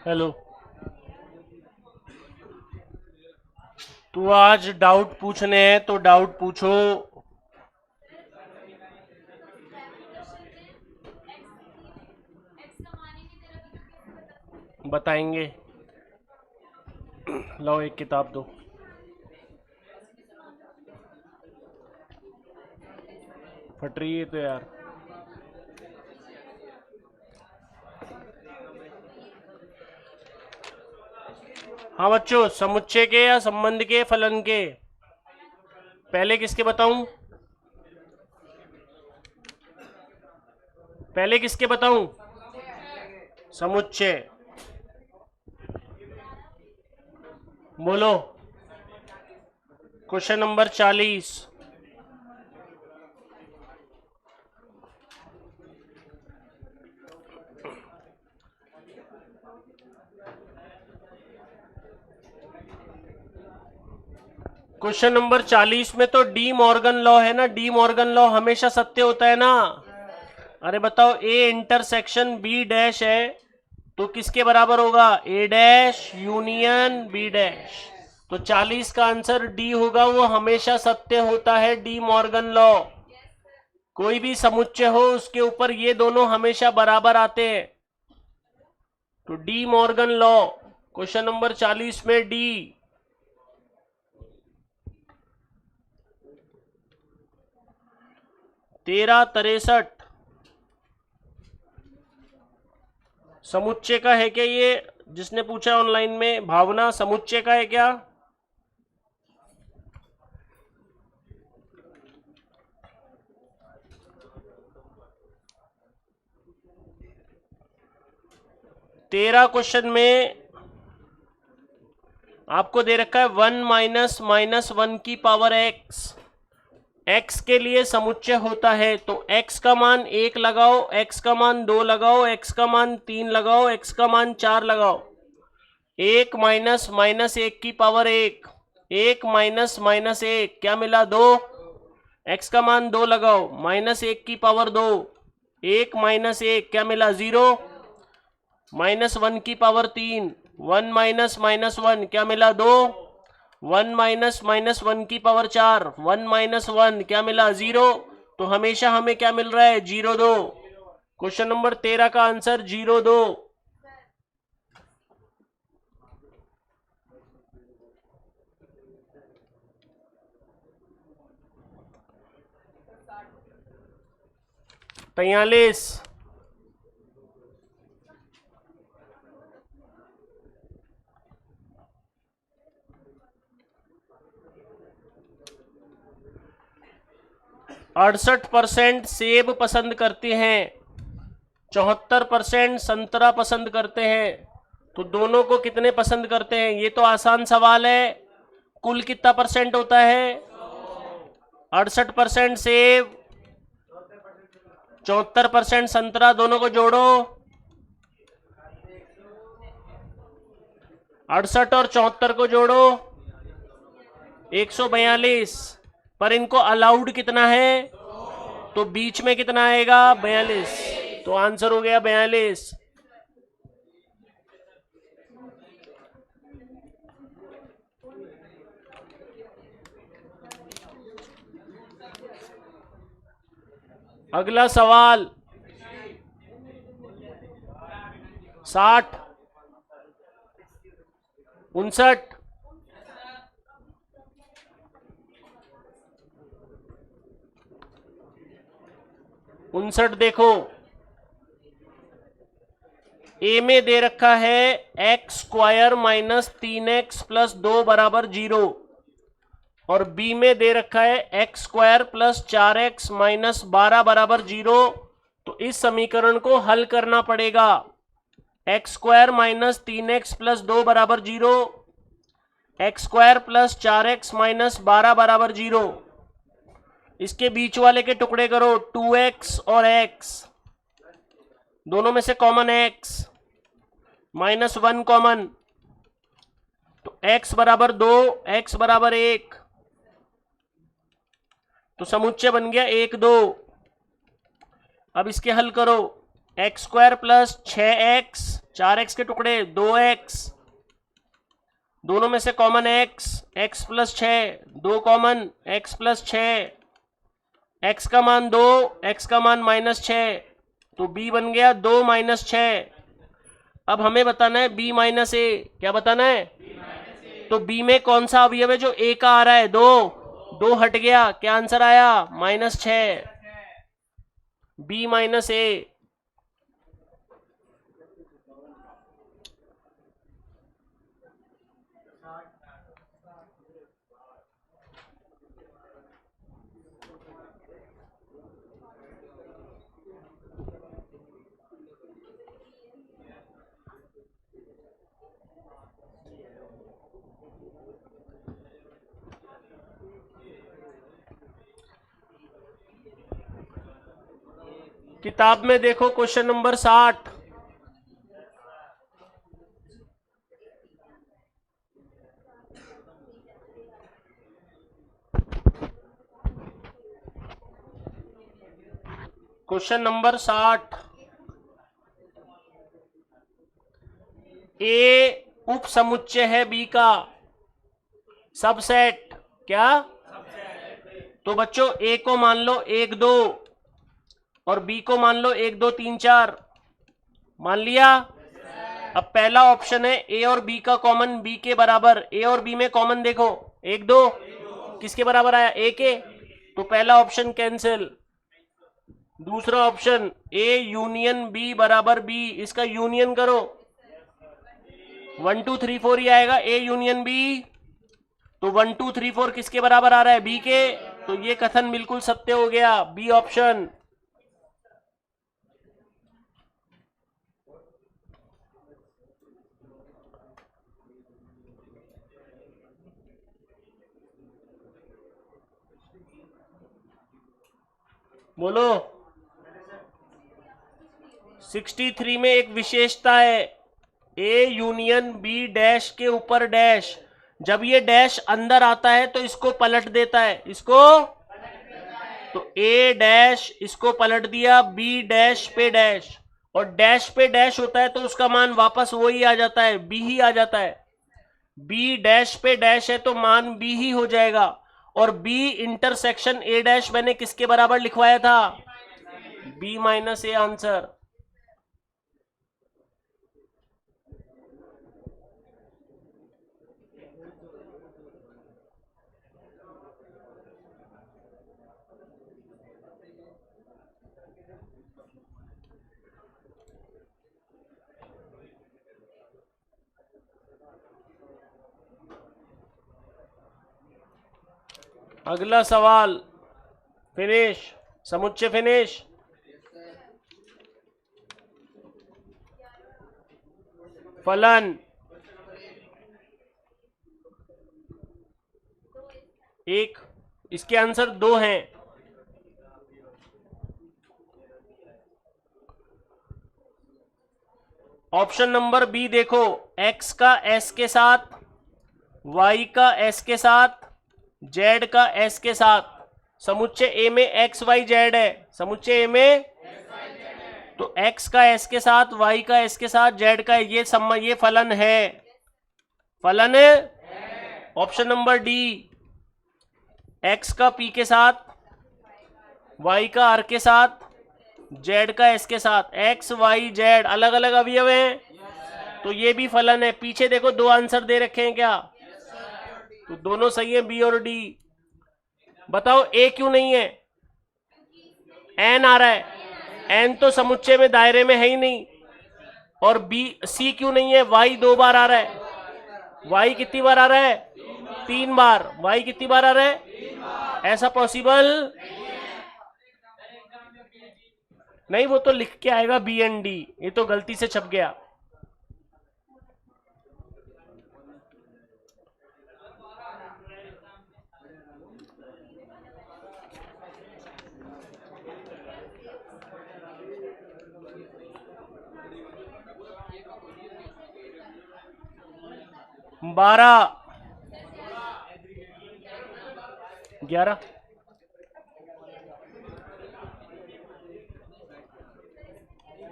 Hello. तू आज doubt पूछने हैं तो डाउट पूछो। बताएंगे। लो एक किताब दो। फट रही है तो यार। हाँ बच्चों, समुच्चय के या संबंध के फलन के पहले किसके बताऊं? पहले किसके बताऊं? समुच्चय। बोलो। Question number 40। क्वेश्चन नंबर 40 में तो डी मॉर्गन लॉ है ना। डी मॉर्गन लॉ हमेशा सत्य होता है ना। अरे बताओ, ए इंटरसेक्शन बी डैश है तो किसके बराबर होगा? ए डैश यूनियन बी डैश। तो 40 का आंसर डी होगा, वो हमेशा सत्य होता है। De Morgan law. कोई भी समुच्चय हो उसके ऊपर ये दोनों हमेशा बराबर आते हैं। तो De Morgan law question number 40 में डी। 1363 समुच्चय का है क्या? ये जिसने पूछा ऑनलाइन में, भावना, समुच्चय का है क्या? तेरह क्वेश्चन में आपको दे रखा है 1 माइनस माइनस 1 की पावर x। x के लिए समुच्चय होता है तो x का मान 1 लगाओ, x का मान 2 लगाओ, x का मान 3 लगाओ, x का मान 4 लगाओ। 1 माइनस माइनस 1 की पावर 1, 1 माइनस माइनस 1 क्या मिला? 2। x का मान 2 लगाओ, माइनस 1 की पावर 2, 1 माइनस 1 क्या मिला? 0। माइनस 1 की पावर 3, 1 माइनस माइनस 1 क्या मिला? 2। 1 माइनस माइनस 1 की पावर 4, 1 माइनस 1 क्या मिला? 0। तो हमेशा हमें क्या मिल रहा है? 0 2। क्वेश्चन नंबर 13 का आंसर 0 2। तैयालीस। अड़सठ % सेब पसंद करते हैं, 74% संतरा पसंद करते हैं। तो दोनों को कितने पसंद करते हैं? ये तो आसान सवाल है। कुल कितना परसेंट होता है? 68% सेब, 74% संतरा, दोनों को जोड़ो। 68 और 74 को जोड़ो, 142। पर इनको अलाउड कितना है? तो बीच में कितना आएगा? 42। तो आंसर हो गया 42। अगला सवाल 60, 59, 59 देखो। ए में दे रखा है x square minus 3x plus 2 बराबर 0 और बी में दे रखा है x square plus 4x minus 12 बराबर 0। तो इस समीकरण को हल करना पड़ेगा। X square minus 3x plus 2 बराबर 0, x square plus 4x minus 12 बराबर 0। इसके बीच वाले के टुकड़े करो, 2x और x, दोनों में से कॉमन x, माइनस 1 कॉमन, तो x बराबर 2, x बराबर 1। तो समुच्चय बन गया 1 2। अब इसके हल करो। X square plus 6x, 4x के टुकड़े 2x, दोनों में से common x plus 6, 2 common, x plus 6, x का मान 2, x का मान -6, तो b बन गया 2 - 6। अब हमें बताना है b - a। क्या बताना है? तो b में कौन सा अवयव है जो a का आ रहा है? 2 हट गया, क्या आंसर आया? -6। b - a। किताब में देखो क्वेश्चन नंबर 60। Question number 60। ए उप समुच्चय है बी का, सबसेट। क्या? तो बच्चों ए को मान लो 1 2 और बी को मान लो 1 2 3 4। मान लिया? अब पहला ऑप्शन है ए और बी का कॉमन बी के बराबर। ए और बी में कॉमन देखो 1 2, किसके बराबर आया? ए के। तो पहला ऑप्शन कैंसिल। दूसरा ऑप्शन ए यूनियन बी बराबर बी, इसका यूनियन करो 1 2 3 4 ही आएगा। ए यूनियन बी, तो 1 2 3 4 किसके बराबर आ रहा है? बी के। तो ये कथन बिल्कुल सत्य हो गया, बी ऑप्शन। बोलो। 63 में एक विशेषता है, ए यूनियन बी डैश के ऊपर डैश। जब ये डैश अंदर आता है तो इसको पलट देता है, इसको। तो ए डैश इसको पलट दिया, बी डैश पे डैश, और डैश पे डैश होता है तो उसका मान वापस वही आ जाता है, बी ही आ जाता है। बी डैश पे डैश है तो मान बी ही हो जाएगा। और बी इंटरसेक्शन ए डैश मैंने किसके बराबर लिखवाया था? B - A answer. अगला सवाल फिनिश, समुच्चय फिनिश। फलन एक, इसके आंसर 2 हैं। ऑप्शन नंबर बी देखो, x का s के साथ, y का s के साथ, z का s के साथ। समुच्चय ए में x y z है, समुच्चय ए में। तो x का s के साथ, y का s के साथ, z का ये फलन है, फलन है। ऑप्शन नंबर डी, x का p के साथ, y का r के साथ, z का s के साथ। x y z अलग अलग अवयव हैं, तो ये भी फलन है। पीछे देखो 2 आंसर दे रखे हैं क्या? तो दोनों सही है, बी और डी। बताओ ए क्यों नहीं है? एन आ रहा है, एन तो समुच्चय में दायरे में है ही नहीं। और बी सी क्यों नहीं है? वाई 2 बार आ रहा है। वाई कितनी बार आ रहा है? 3 बार। वाई कितनी बार आ रहा है? ऐसा पॉसिबल नहीं, वो तो लिख के आएगा बी एंड डी, ये तो गलती से छप गया। बारह 11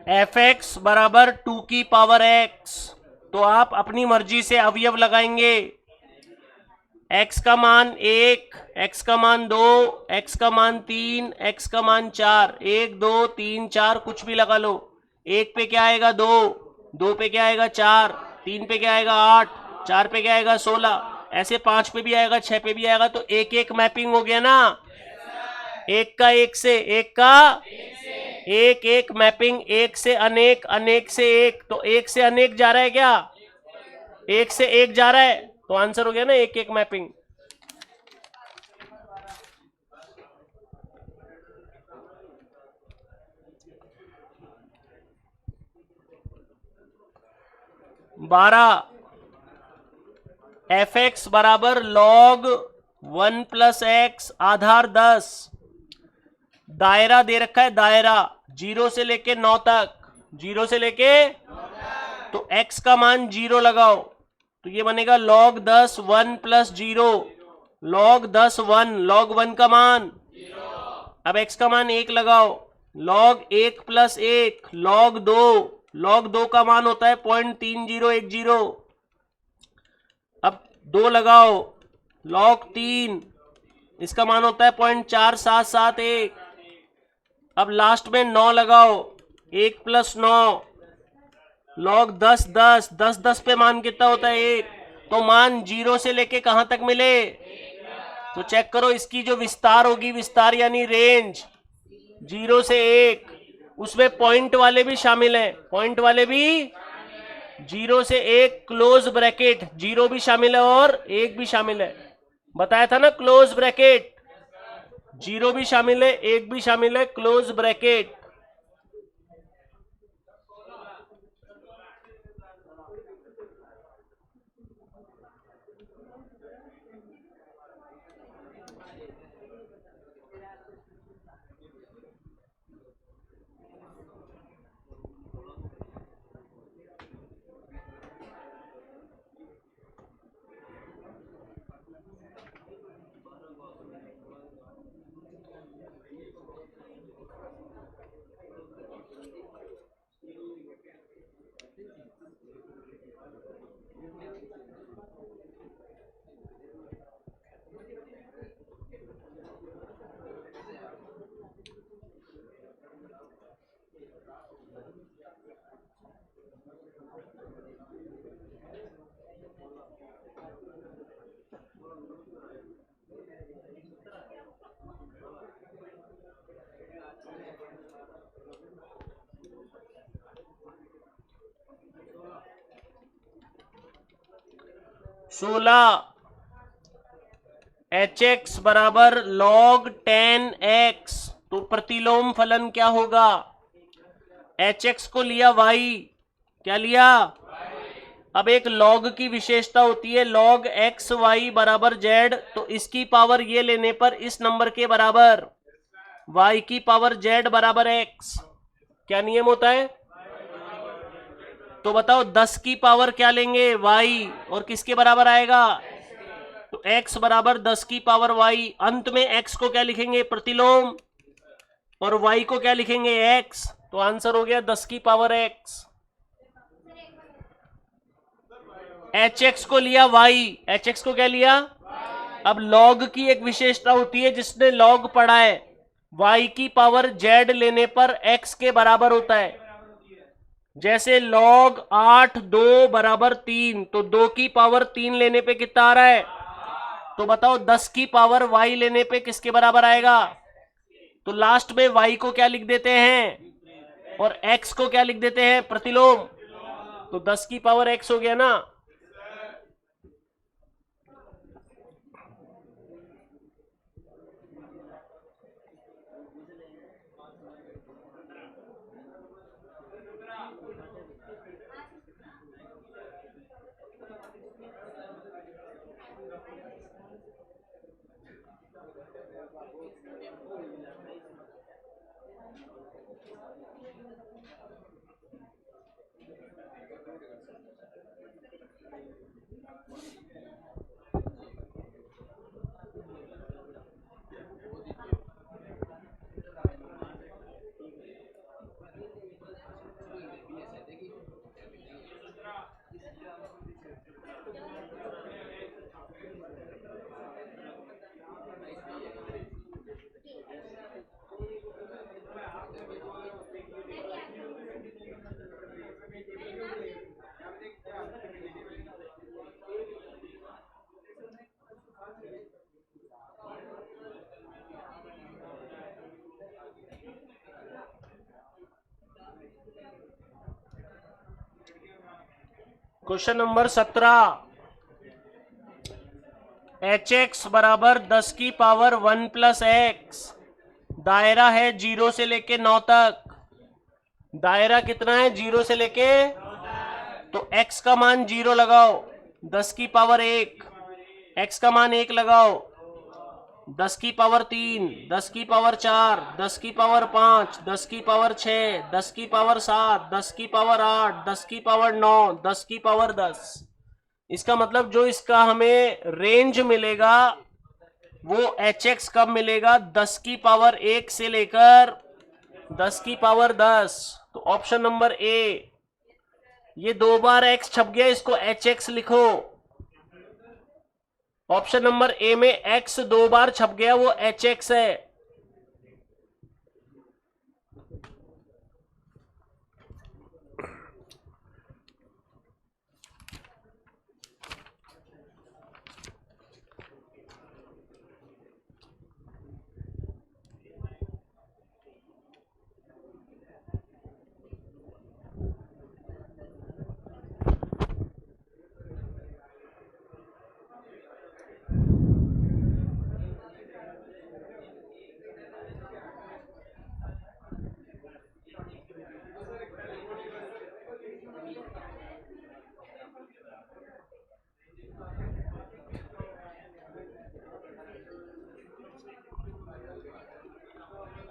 एफ एक्स बराबर 2 की पावर एक्स। तो आप अपनी मर्जी से अवयव लगाएंगे। x का मान 1, x का मान 2, x का मान 3, x का मान 4, 1 2 3 4 कुछ भी लगा लो। 1 पे क्या आएगा 2, 2 पे क्या आएगा 4, 3 पे क्या आएगा 8, 4 पे क्या आएगा 16, ऐसे 5 पे भी आएगा, 6 पे भी आएगा। तो एक एक मैपिंग हो गया ना, एक का एक से, एक का एक एक मैपिंग, एक से अनेक, अनेक से एक। तो एक से अनेक जा रहा है क्या, एक से एक जा रहा है, तो आंसर हो गया ना एक एक मैपिंग। बारह, एफ एक्स बराबर लॉग 1 प्लस एक्स आधार 10। दायरा दे रखा है, दायरा 0 से लेके 9 तक, 0 से लेके, तो x का मान 0 लगाओ, तो ये बनेगा log 10 1 प्लस 0, log 10 1, log 1 का मान, अब x का मान 1 लगाओ, log 1 प्लस 1, log 2, log 2 का मान होता है 0.3010। अब 2 लगाओ, log 3, इसका मान होता है 0.4771। अब लास्ट में 9 लगाओ, 1 प्लस 9, log 10 10, 10 10 पे मान कितना होता है 1। तो मान 0 से लेके कहां तक मिले, तो चेक करो इसकी जो विस्तार होगी, विस्तार यानी रेंज 0 से 1, उसमें पॉइंट वाले भी शामिल हैं, पॉइंट वाले भी, 0 से 1 क्लोज ब्रैकेट, 0 भी शामिल है और 1 भी शामिल है, बताया था ना क्लोज ब्रैकेट, 0 भी शामिल है 1 भी शामिल है, क्लोज ब्रैकेट। सोलह, एच एक्स बराबर log 10x। तो प्रतिलोम फलन क्या होगा, एच एक्स को लिया y, क्या लिया, अब एक log की विशेषता होती है log x y बराबर z, तो इसकी पावर ये लेने पर इस नंबर के बराबर, y की पावर z बराबर x, क्या नियम होता है। तो बताओ 10 की पावर क्या लेंगे y, और किसके बराबर आएगा, तो x बराबर 10 की पावर y, अंत में x को क्या लिखेंगे प्रतिलोम, और y को क्या लिखेंगे x, तो आंसर हो गया 10 की पावर x। एच एक्स को लिया y, एच एक्स को क्या लिया, अब log की एक विशेषता होती है जिसने log पढ़ा है, y की पावर z लेने पर x के बराबर होता है, जैसे log 8 2 बराबर 3, तो 2 की पावर 3 लेने पे कितना आ रहा है, तो बताओ 10 की पावर y लेने पे किसके बराबर आएगा, तो लास्ट में y को क्या लिख देते हैं और x को क्या लिख देते हैं प्रतिलोम, तो 10 की पावर x हो गया ना। क्वेश्चन नंबर 17, hx बराबर 10 की पावर 1 प्लस एक्स। दायरा है 0 से लेके 9 तक। दायरा कितना है? 0 से लेके, तो x का मान 0 लगाओ, 10 की पावर 1, x का मान 1 लगाओ, 10 की पावर 3, 10 की पावर 4, 10 की पावर 5, 10 की पावर 6, 10 की पावर 7, 10 की पावर 8, 10 की पावर 9, 10 की पावर 10। इसका मतलब जो इसका हमें रेंज मिलेगा वो hx कब मिलेगा? 10 की पावर 1 से लेकर 10 की पावर 10। तो ऑप्शन नंबर ए, ये 2 बार x छप गया, इसको hx लिखो। ऑप्शन नंबर ए में x 2 बार छप गया, वो hx है।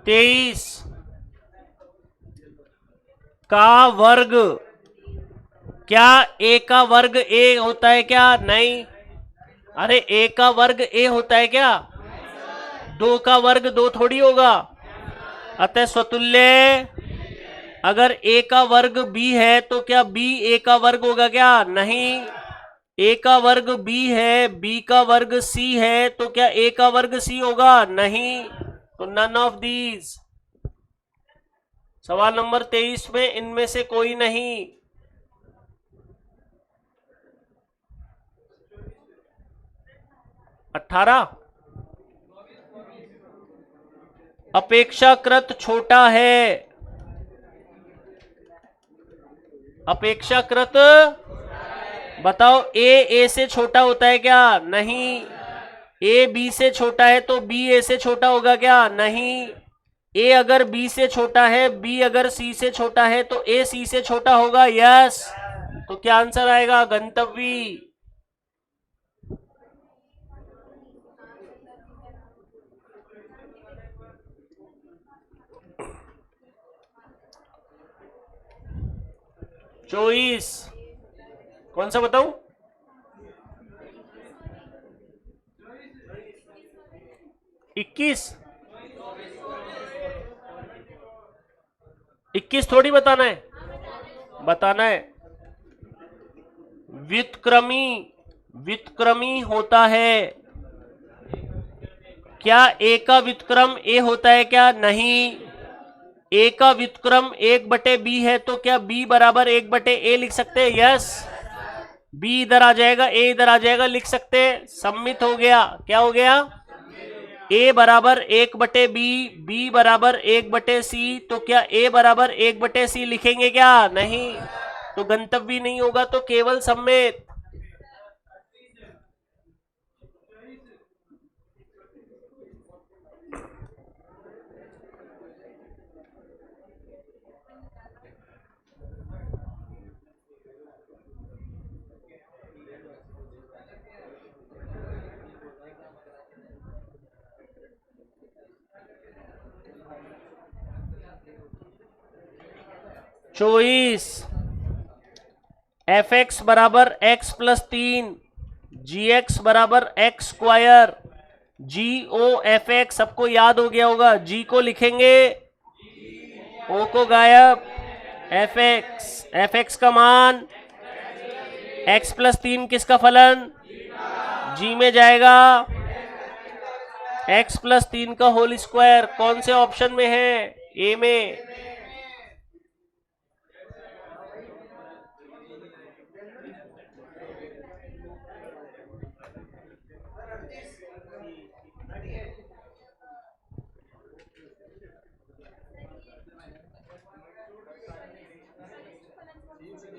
तेईस का वर्ग, क्या a का वर्ग a होता है क्या? नहीं। अरे a का वर्ग a होता है क्या? 2 का वर्ग 2 थोड़ी होगा। अतः स्वतुल्य, अगर a का वर्ग b है तो क्या b a का वर्ग होगा क्या? नहीं। a का वर्ग b है, b का वर्ग c है, तो क्या a का वर्ग c होगा? नहीं। तो नन ऑफ दीज। सवाल नंबर 23 में इनमें से कोई नहीं। अठारह, अपेक्षाकृत छोटा है। अपेक्षाकृत, बताओ a से छोटा होता है क्या? नहीं। a b से छोटा है तो b a से छोटा होगा क्या? नहीं। a अगर b से छोटा है, b अगर c से छोटा है, तो a c से छोटा होगा। यस। तो क्या आंसर आएगा? गंतव्य। चौबीस, कौन सा बताऊं? इक्कीस, 21 थोड़ी बताना है, बताना है। व्युत्क्रमी, व्युत्क्रमी होता है। क्या a का व्युत्क्रम a होता है क्या? नहीं। a का व्युत्क्रम 1/b है, तो क्या b बराबर 1/a लिख सकते हैं? यस। b इधर आ जाएगा, a इधर आ जाएगा, लिख सकते हैं। सम्मित हो गया। क्या हो गया? a बराबर 1/b, b बराबर 1/c, तो क्या a बराबर 1/c लिखेंगे क्या? नहीं। तो गंतव्य नहीं होगा, तो केवल सम्मित। चौबीस, एफ एक्स बराबर एक्स प्लस 3, जी एक्स बराबर एक्स स्क्वायर, जी ओ एफ एक्स सबको याद हो गया होगा। जी को लिखेंगे, ओ को गायब, एफ एक्स का मान, एक्स प्लस 3 किसका फलन? जी में जाएगा। x प्लस 3 का होल स्क्वायर कौन से ऑप्शन में है? ए में।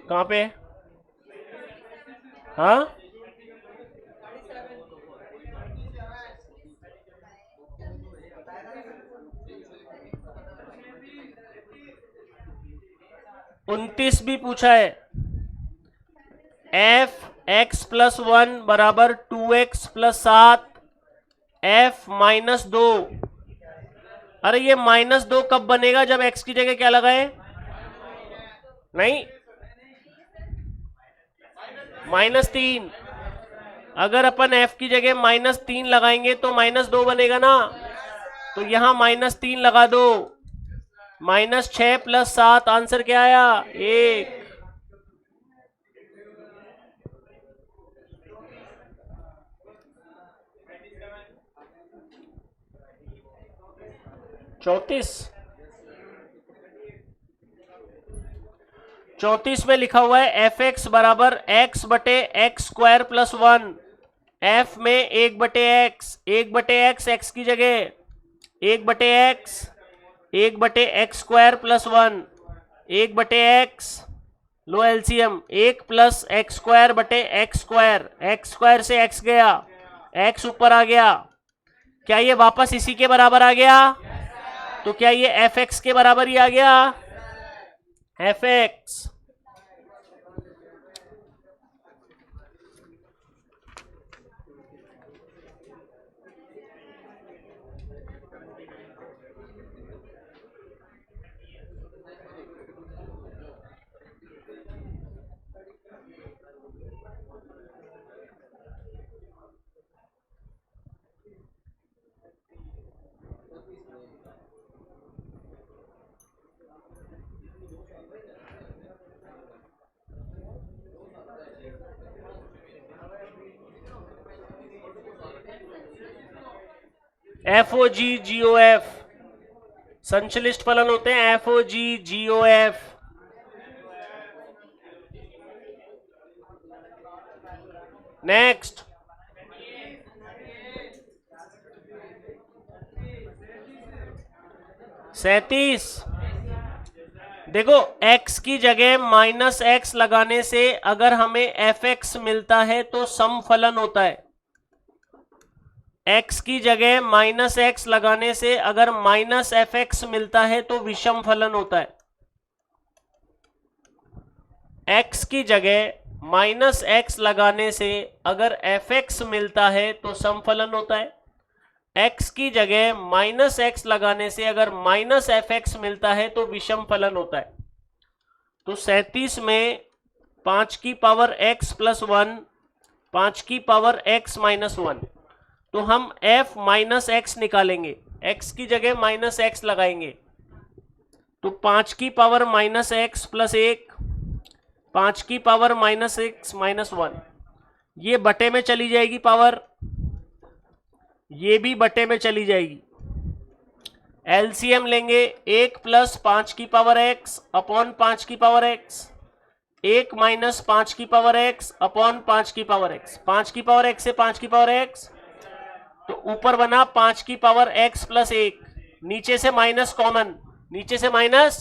कहाँ पे? हाँ, उनतीस भी पूछा है। एफ एक्स प्लस 1 बराबर 2x प्लस 7 एफ माइनस 2। अरे ये -2 कब बनेगा? जब x की जगह क्या लगाए? नहीं, -3। अगर अपन f की जगह -3 लगाएंगे तो -2 बनेगा ना। तो यहां -3 लगा दो। -6 प्लस 7 आंसर क्या आया? 1। 34 में लिखा हुआ है एफ एक्स बराबर एक्स बटे एक्स स्क्वायर प्लस 1। एफ में 1/x, 1/x एक्स की जगह 1/x, 1/x square plus 1, 1/x, लो एलसीएम, 1 प्लस एक्स स्क्वायर बटे एक्स स्क्वायर, एक्स स्क्वायर से एक्स गया, एक्स ऊपर आ गया। क्या ये वापस इसी के बराबर आ गया? तो क्या ये एफ एक्स के बराबर ही आ गया? एफ एक्स एफ ओ जी जी ओ एफ संश्लिष्ट फलन होते हैं। एफ ओ जी जी ओ एफ। नेक्स्ट, सैतीस। देखो x की जगह -x लगाने से अगर हमें fx मिलता है तो सम फलन होता है। x की जगह -x लगाने से अगर -fx मिलता है तो विषम फलन होता है। x की जगह -x लगाने से अगर fx मिलता है तो सम फलन होता है। x की जगह -x लगाने से अगर -fx मिलता है तो विषम फलन होता है। तो 37 में 5 की पावर x प्लस 1, 5 की पावर x माइनस 1। तो हम f माइनस एक्स निकालेंगे, x की जगह -x लगाएंगे। तो 5 की पावर -x प्लस 1, 5 की पावर -x माइनस 1, ये बटे में चली जाएगी पावर, ये भी बटे में चली जाएगी। एलसीएम लेंगे, 1 प्लस 5 की पावर x अपॉन 5 की पावर x, 1 माइनस 5 की पावर x अपॉन 5 की पावर x, 5 की पावर x से 5 की पावर x, तो ऊपर बना 5 की पावर x प्लस 1, नीचे से माइनस कॉमन, नीचे से माइनस,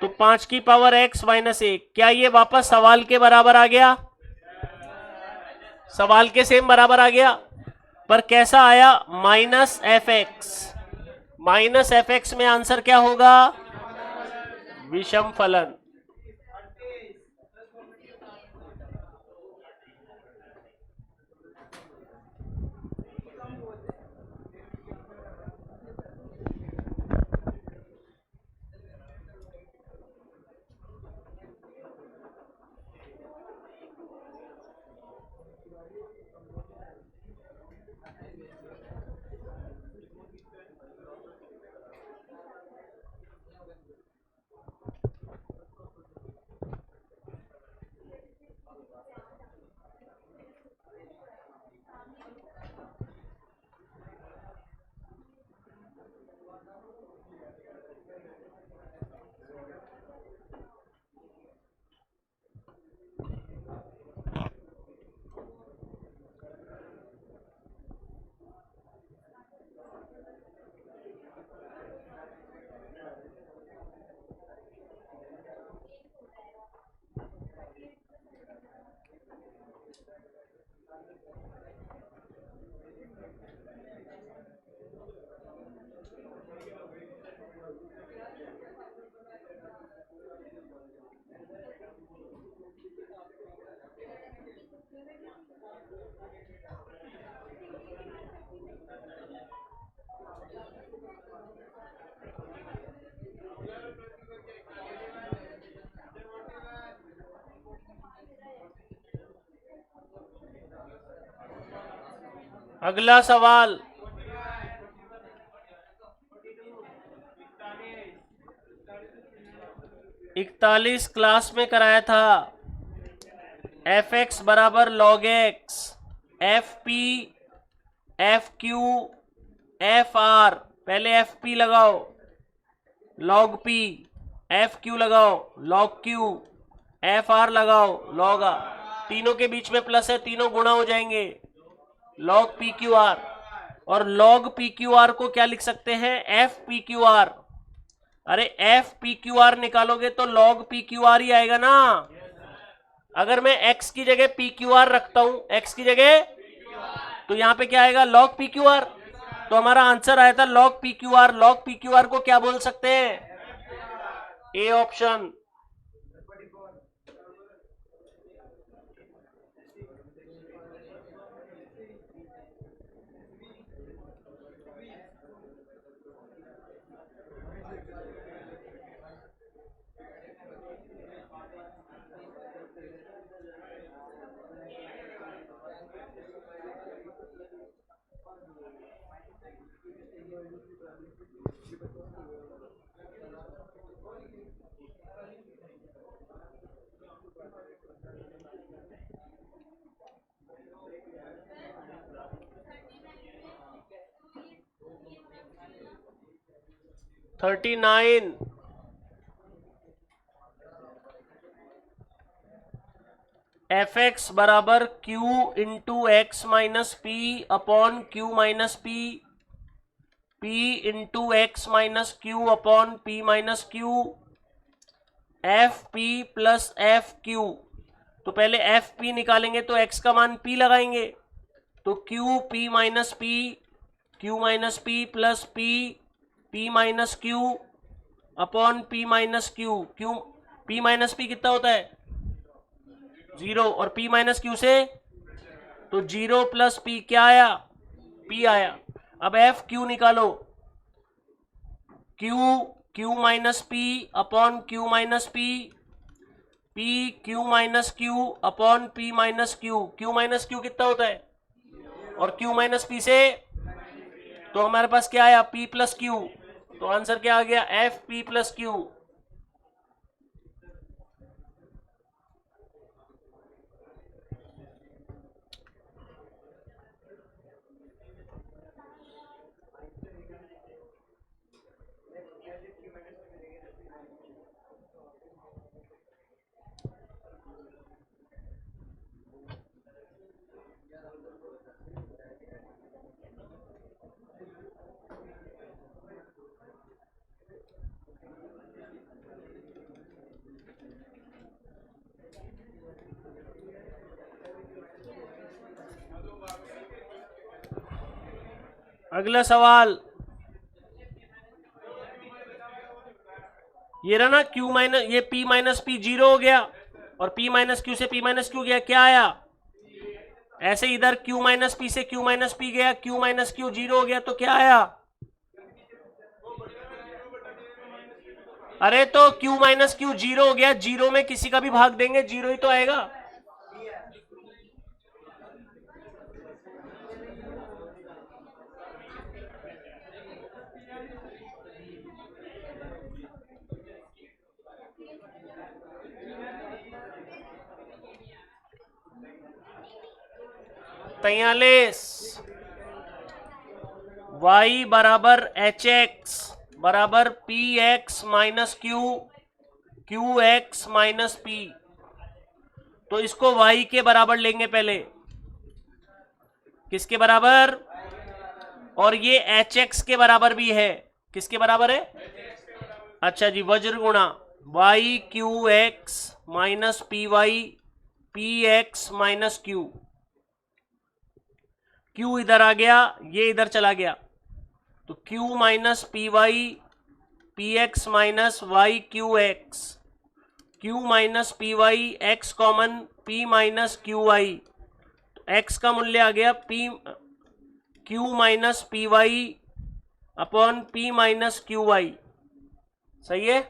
तो 5 की पावर x माइनस 1। क्या ये वापस सवाल के बराबर आ गया? सवाल के सेम बराबर आ गया, पर कैसा आया? -fx। -fx में आंसर क्या होगा? विषम फलन। अगला सवाल, 41 क्लास में कराया था। एफ एक्स बराबर log x, F P, F Q, F R, पहले एफ पी लगाओ, लॉग पी, एफ क्यू लगाओ, लॉग क्यू, एफ आर लगाओ, लॉग आर, तीनों के बीच में प्लस है, तीनों गुणा हो जाएंगे, लॉग पी क्यू आर। और लॉग पी क्यू आर को क्या लिख सकते हैं, एफ पी क्यू आर। अरे एफ पी क्यू आर निकालोगे तो लॉग पी क्यू आर ही आएगा ना। अगर मैं x की जगह पी क्यू आर रखता हूं, x की जगह, तो यहां पे क्या आएगा, लॉग पी क्यू आर। तो हमारा आंसर आया था log p q r. Log p q r को क्या बोल सकते हैं, A option. Thirty nine, f x बराबर q into x minus p upon q minus p, p into x minus q upon p minus q, f p plus f q. तो पहले F P निकालेंगे तो x का मान P लगाएंगे, तो Q P minus P, Q minus P plus P, P minus q upon p minus Q. Q P minus P कितना होता है, 0, और पी माइनस क्यू से, तो 0 प्लस पी क्या आया, पी आया। अब एफ क्यू निकालो, Q Q minus p upon q minus p, P Q minus q upon p minus Q. Q minus Q कितना होता है, और क्यू माइनस पी से, तो हमारे पास क्या आया, पी प्लस क्यू। तो आंसर क्या आ गया, एफ पी प्लस क्यू। अगला सवाल, ये रहा ना क्यू माइनस, ये पी माइनस पी 0 हो गया, और पी माइनस क्यू से पी माइनस क्यू गया, क्या आया, ऐसे इधर क्यू माइनस पी से क्यू माइनस पी गया, क्यू माइनस क्यू 0 हो गया, तो क्या आया, अरे तो क्यू माइनस क्यू 0 हो गया, 0 में किसी का भी भाग देंगे 0 ही तो आएगा। तैयालीस, y बराबर एच एक्स बराबर P X minus Q, Q X minus P. तो इसको y के बराबर लेंगे पहले, किसके बराबर, और ये एच एक्स के बराबर भी है, किसके बराबर है, अच्छा जी, वज्र गुणा y Q X minus P Y, P X minus Q. Q इधर आ गया, ये इधर चला गया, तो Q minus P Y P X minus Y Q X, Q minus P Y X common P minus Q Y, तो x का मूल्य आ गया Q minus P Y upon P minus Q Y. सही है।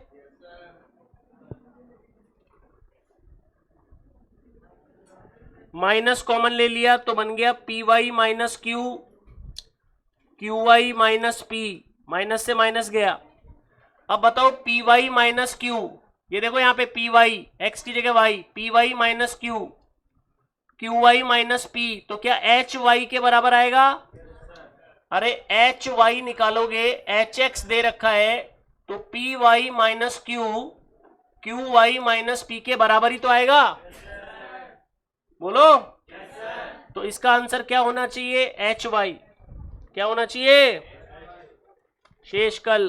माइनस कॉमन ले लिया तो बन गया P Y minus Q, Q Y minus P, minus से माइनस गया। अब बताओ पी वाई माइनस क्यू, ये देखो यहाँ पे पी वाई, एक्स की जगह Y, P Y minus Q, Q Y minus P, तो क्या एच वाई के बराबर आएगा? अरे एच वाई निकालोगे, एच एक्स दे रखा है, तो P Y minus Q, Q Y minus P के बराबर ही तो आएगा। बोलो। तो इसका आंसर क्या होना चाहिए? H Y. क्या होना चाहिए? शेष कल।